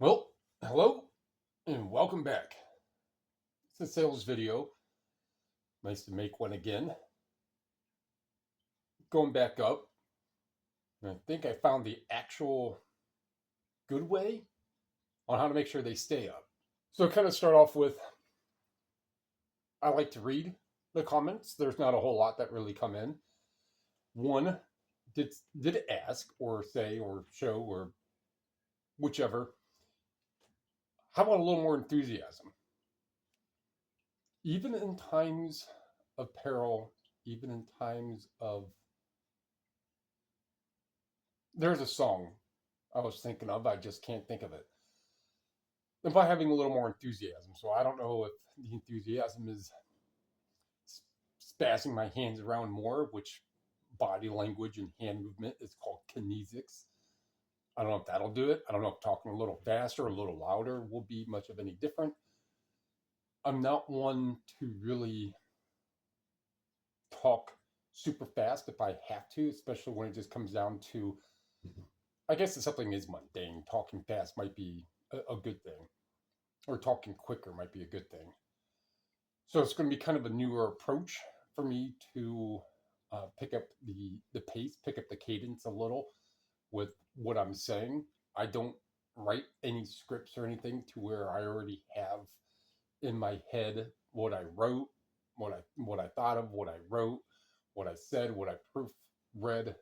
Well, hello and welcome back. It's a sales video. Nice to make one again. Going back up, and I think I found the actual good way on how to make sure they stay up. So, kind of start off with I like to read the comments. There's not a whole lot that really come in. One, did it ask or say or show or whichever? How about a little more enthusiasm? Even in times of peril, even in times of there's a song I was thinking of, I just can't think of it. And by having a little more enthusiasm. So I don't know if the enthusiasm is spazzing my hands around more, which body language and hand movement is called kinesics. I don't know if that'll do it. I don't know if talking a little faster, a little louder will be much of any different. I'm not one to really talk super fast if I have to, especially when it just comes down to, I guess if something is mundane, talking fast might be a good thing, or talking quicker might be a good thing. So it's going to be kind of a newer approach for me to pick up the pace, pick up the cadence a little with what I'm saying. I don't write any scripts or anything to where I already have in my head what I wrote, what I thought of, what I wrote, what I said, what I proofread.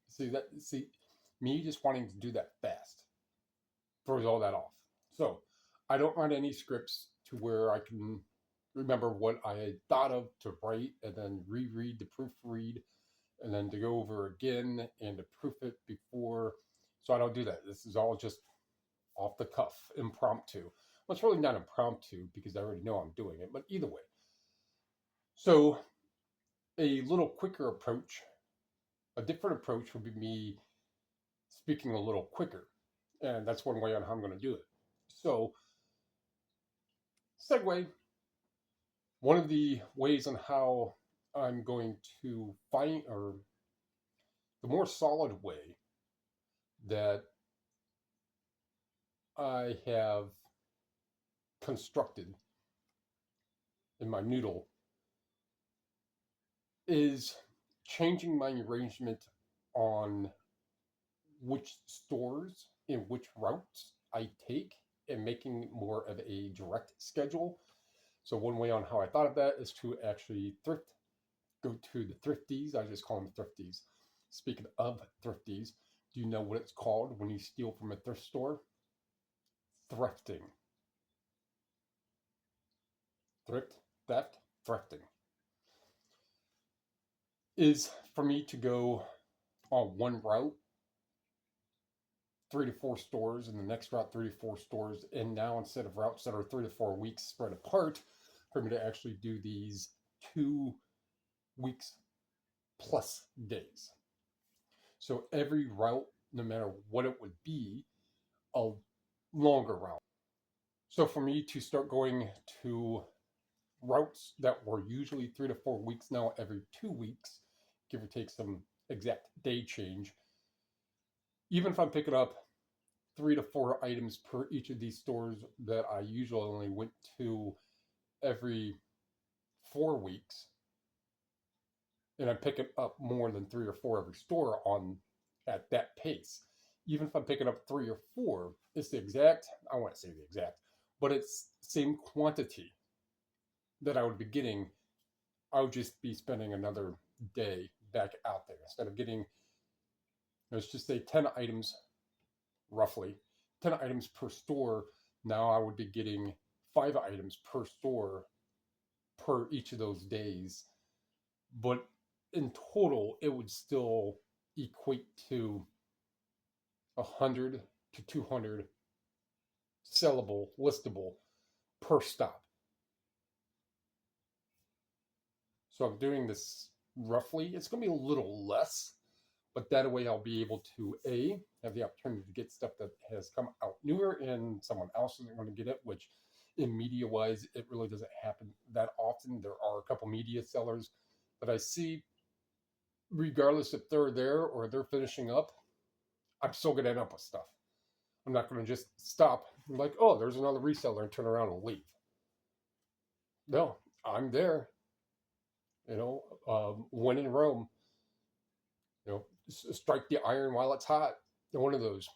See me just wanting to do that fast throws all that off. So I don't write any scripts to where I can remember what I had thought of to write and then reread to proofread and then to go over again and to proof it before. So I don't do that. This is all just off the cuff, impromptu. Well, it's really not impromptu because I already know I'm doing it, but either way. So a little quicker approach, a different approach would be me speaking a little quicker. And that's one way on how I'm going to do it. So, segue, one of the ways on how I'm going to find, or the more solid way that I have constructed in my noodle is changing my arrangement on which stores and which routes I take and making more of a direct schedule. So one way on how I thought of that is to actually go to the thrifties. I just call them thrifties. Speaking of thrifties, do you know what it's called when you steal from a thrift store? Thrifting. Thrift, theft, thrifting. Is for me to go on one route, 3 to 4 stores, and the next route, 3 to 4 stores. And now instead of routes that are 3 to 4 weeks spread apart, for me to actually do these 2 weeks plus days. So every route, no matter what it would be, a longer route. So for me to start going to routes that were usually 3 to 4 weeks, now every 2 weeks, give or take some exact day change, even if I'm picking up 3 to 4 items per each of these stores that I usually only went to every 4 weeks, and I'm picking up more than 3 or 4 every store on at that pace. Even if I'm picking up 3 or 4, it's the exact, I want to say the exact, but it's the same quantity that I would be getting. I would just be spending another day back out there. Instead of getting, let's just say 10 items, roughly, 10 items per store, now I would be getting 5 items per store per each of those days. But in total, it would still equate to 100 to 200 sellable, listable per stop. So I'm doing this roughly. It's going to be a little less, but that way I'll be able to have the opportunity to get stuff that has come out newer and someone else isn't going to get it, which in media wise, it really doesn't happen that often. There are a couple media sellers that I see, regardless if they're there or they're finishing up, I'm still going to end up with stuff. I'm not going to just stop like, oh, there's another reseller and turn around and leave. No, I'm there. When in Rome, strike the iron while it's hot. One of those.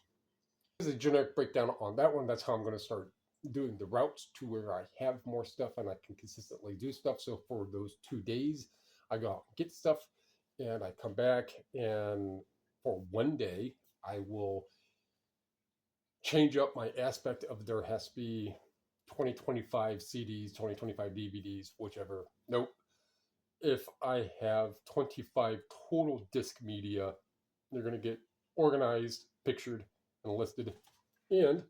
This is a generic breakdown on that one. That's how I'm going to start doing the routes to where I have more stuff and I can consistently do stuff. So for those 2 days, I go out and get stuff and I come back, and for one day, I will change up my aspect of there has to be 2025 CDs, 2025 DVDs, whichever. Nope. If I have 25 total disc media, they're going to get organized, pictured, and listed, and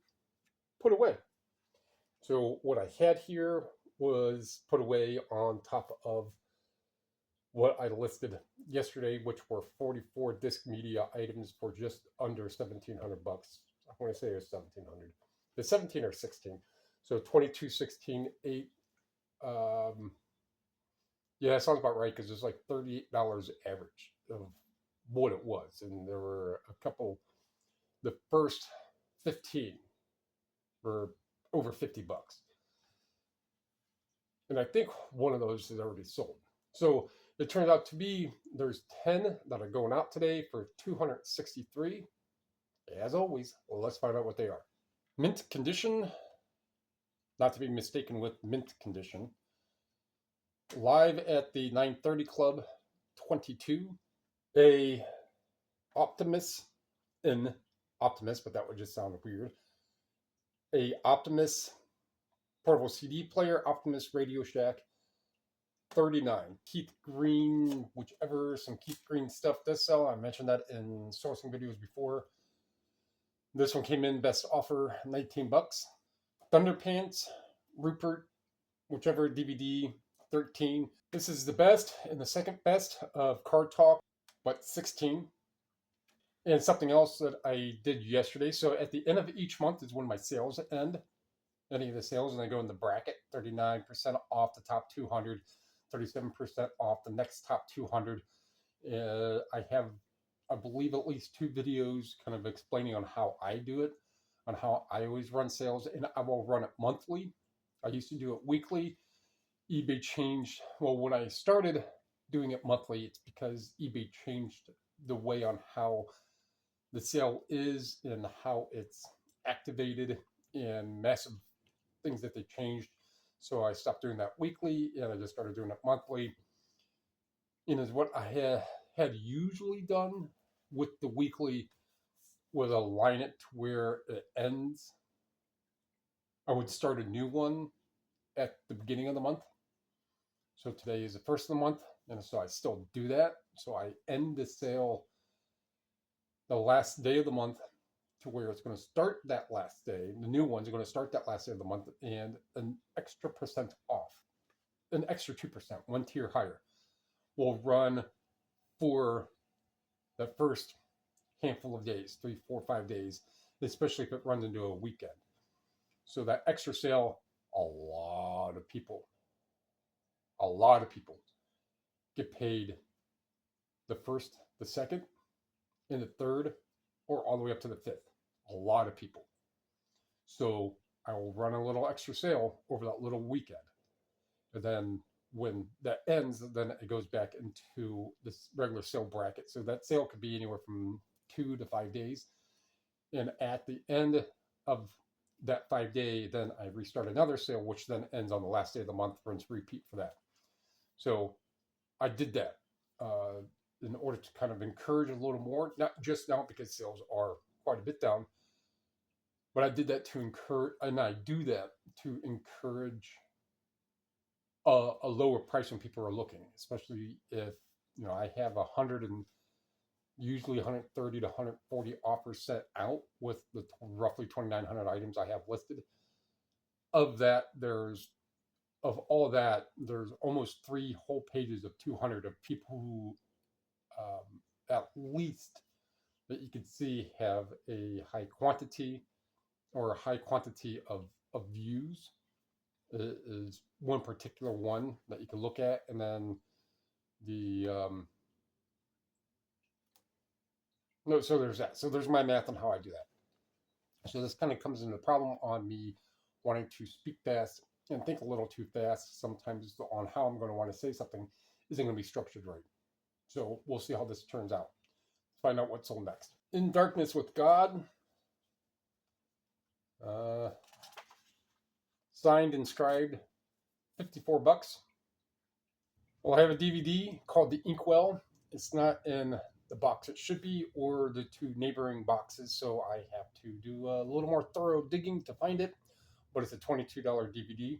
put away. So what I had here was put away on top of what I listed yesterday, which were 44 disc media items for just under $1,700. I want to say it was 1,700. The 17 or 16. So 22, 16, 8. Yeah, that sounds about right, because it's like $38 average of what it was. And there were a couple, the first 15 were over $50. And I think one of those is already sold. So it turns out to be there's 10 that are going out today for $263. As always, let's find out what they are. Mint condition, not to be mistaken with mint condition. Live at the 930 Club, 22. A Optimus, but that would just sound weird. A Optimus portable CD player, Optimus Radio Shack, 39. Keith Green, some Keith Green stuff does sell. I mentioned that in sourcing videos before. This one came in best offer, $19. Thunderpants, Rupert, whichever DVD, 13. This is the best and the second best of Card Talk, but 16. And something else that I did yesterday. So at the end of each month is when my sales end. Any of the sales, and I go in the bracket, 39% off the top 200, 37% off the next top 200. I have, I believe, at least 2 videos kind of explaining on how I do it, on how I always run sales, and I will run it monthly. I used to do it weekly. eBay changed. Well, when I started doing it monthly, it's because eBay changed the way on how the sale is and how it's activated, and massive things that they changed. So I stopped doing that weekly and I just started doing it monthly. And is what I had usually done with the weekly was align it to where it ends. I would start a new one at the beginning of the month. So today is the first of the month, and so I still do that. So I end the sale the last day of the month to where it's going to start that last day. The new ones are going to start that last day of the month, and an extra percent off, an extra 2%, one tier higher, will run for the first handful of days, 3, 4, 5 days, especially if it runs into a weekend. So that extra sale, a lot of people get paid the first, the second, and the third, or all the way up to the 5th. A lot of people. So I will run a little extra sale over that little weekend. And then when that ends, then it goes back into this regular sale bracket. So that sale could be anywhere from 2 to 5 days. And at the end of that 5-day, then I restart another sale, which then ends on the last day of the month, runs repeat for that. So I did that in order to kind of encourage a little more, not just now because sales are quite a bit down, but I did that to encourage, and I do that to encourage a lower price when people are looking, especially if I have 100 and usually 130 to 140 offers set out with the roughly 2,900 items I have listed. Of all of that, there's almost 3 whole pages of 200 of people who at least that you can see have a high quantity or a high quantity of views is one particular one that you can look at. And then so there's that. So there's my math on how I do that. So this kind of comes into the problem on me wanting to speak fast and think a little too fast. Sometimes on how I'm going to want to say something isn't going to be structured right. So we'll see how this turns out. Find out what's sold next. In Darkness with God. Uh, Signed, inscribed, $54. Well, I have a DVD called The Inkwell. It's not in the box it should be or the two neighboring boxes, so I have to do a little more thorough digging to find it. But it's a $22 DVD.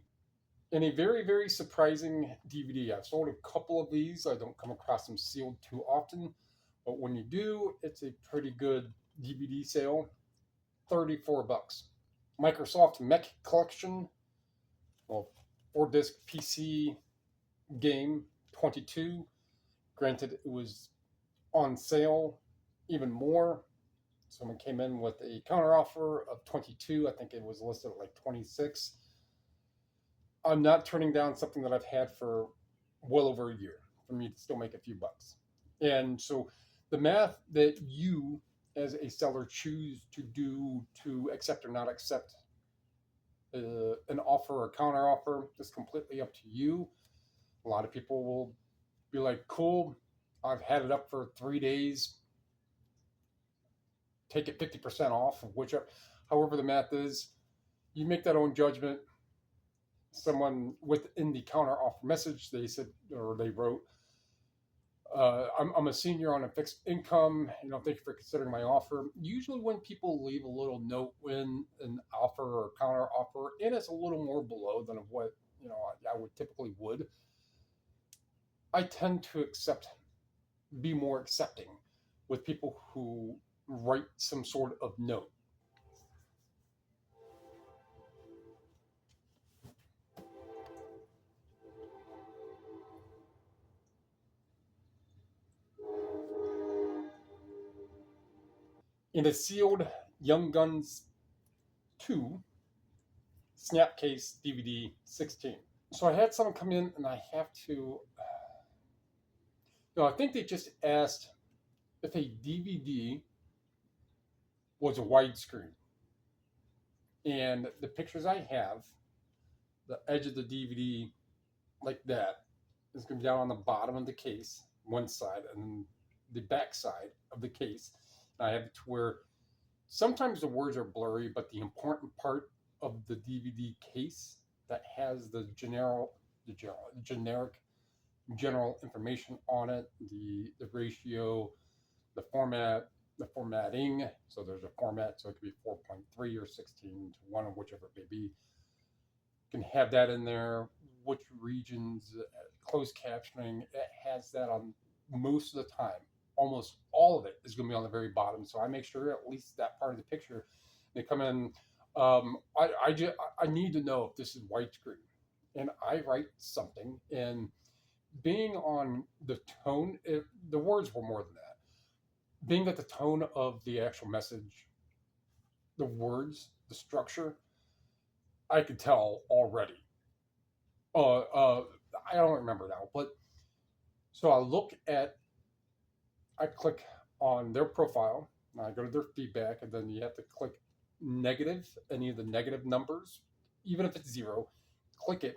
And a very, very surprising DVD. I've sold a couple of these. I don't come across them sealed too often. But when you do, it's a pretty good DVD sale. $34. Microsoft Mech Collection. Well, 4-disc PC game, 22. Granted, it was on sale even more. Someone came in with a counteroffer of 22. I think it was listed at like 26. I'm not turning down something that I've had for well over a year for me to still make a few bucks. And so the math that you as a seller choose to do to accept or not accept an offer or counter offer is completely up to you. A lot of people will be like, cool, I've had it up for 3 days. Take it 50% off, whichever, however the math is. You make that own judgment. Someone within the counter offer message, they said, or they wrote, I'm a senior on a fixed income. Thank you for considering my offer. Usually, when people leave a little note when an offer or counter offer, and it's a little more below than what I would typically would, I tend to be more accepting with people who write some sort of note. In a sealed Young Guns 2 Snapcase DVD 16. So I had someone come in and I have to. No, I think they just asked if a DVD was a widescreen. And the pictures I have, the edge of the DVD like that is going to be down on the bottom of the case, one side, and the back side of the case. And I have it to where sometimes the words are blurry, but the important part of the DVD case that has the generic general information on it, the ratio, the format, the formatting. So there's a format, so it could be 4.3 or 16:1, or whichever it may be. You can have that in there. Which regions, closed captioning, it has that on most of the time. Almost all of it is going to be on the very bottom. So I make sure at least that part of the picture, they come in. I need to know if this is widescreen. And I write something, and being on the tone, the words were more than that. Being at the tone of the actual message, the words, the structure, I could tell already. I don't remember now, but so I click on their profile, and I go to their feedback, and then you have to click negative, any of the negative numbers, even if it's 0, click it,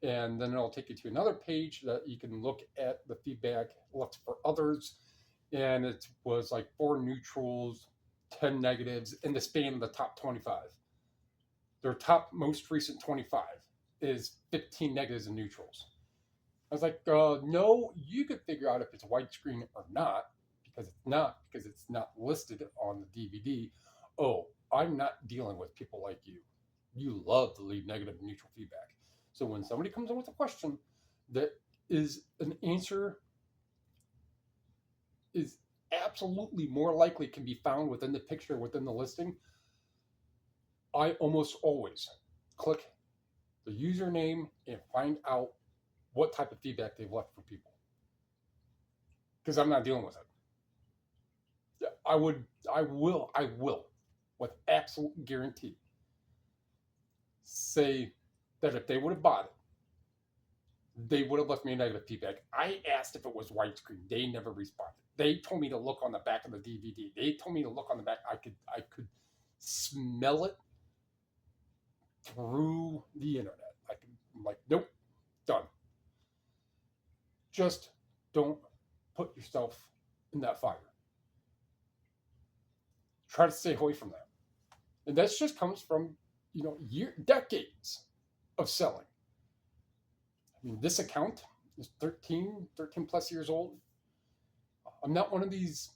and then it'll take you to another page that you can look at the feedback left for others. And it was like 4 neutrals, 10 negatives in the span of the top 25. Their top most recent 25 is 15 negatives and neutrals. I was like, no, you could figure out if it's widescreen or not, because it's not listed on the DVD. Oh, I'm not dealing with people like you. You love to leave negative and neutral feedback. So when somebody comes in with a question that is an answer is absolutely more likely can be found within the picture, within the listing, I almost always click the username and find out what type of feedback they've left for people. Because I'm not dealing with it. I will, with absolute guarantee, say that if they would have bought it, they would have left me a negative feedback. I asked if it was widescreen. They never responded. They told me to look on the back of the DVD. They told me to look on the back. I could smell it through the internet. I'm like, nope, done. Just don't put yourself in that fire. Try to stay away from that. And that just comes from, decades of selling. I mean, this account is 13 plus years old. I'm not one of these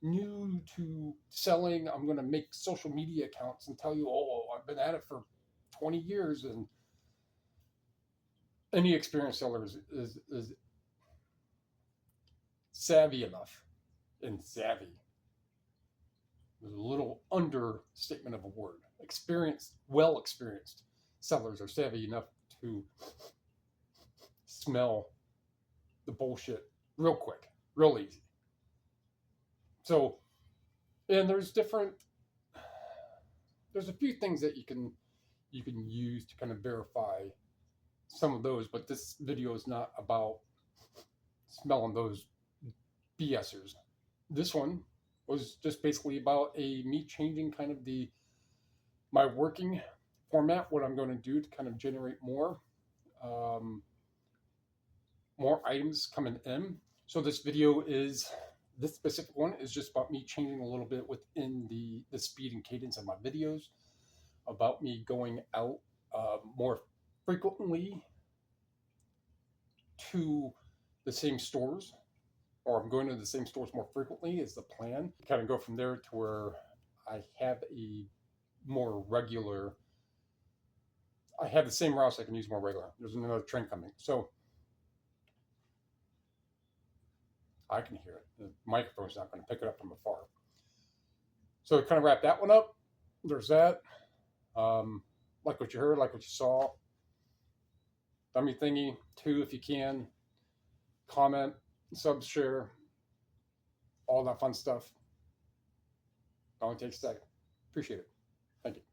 new to selling. I'm going to make social media accounts and tell you, oh, I've been at it for 20 years. And any experienced seller is savvy enough, and savvy is a little understatement of a word. Well experienced sellers are savvy enough to smell the bullshit real quick, real easy. So, and there's a few things that you can use to kind of verify some of those, but this video is not about smelling those BSers. This one was just basically about me changing kind of my working format, what I'm going to do to kind of generate more items coming in. So this specific one is just about me changing a little bit within the speed and cadence of my videos, about me going out more frequently to the same stores, or I'm going to the same stores more frequently is the plan. Kind of go from there to where I have a more regular, I have the same routes I can use more regular. There's another trend coming. So I can hear it. The microphone's not going to pick it up from afar. So to kind of wrap that one up, there's that. Like what you heard, like what you saw. Dummy thingy, 2 if you can. Comment, sub, share, all that fun stuff. It only takes a second. Appreciate it. Thank you.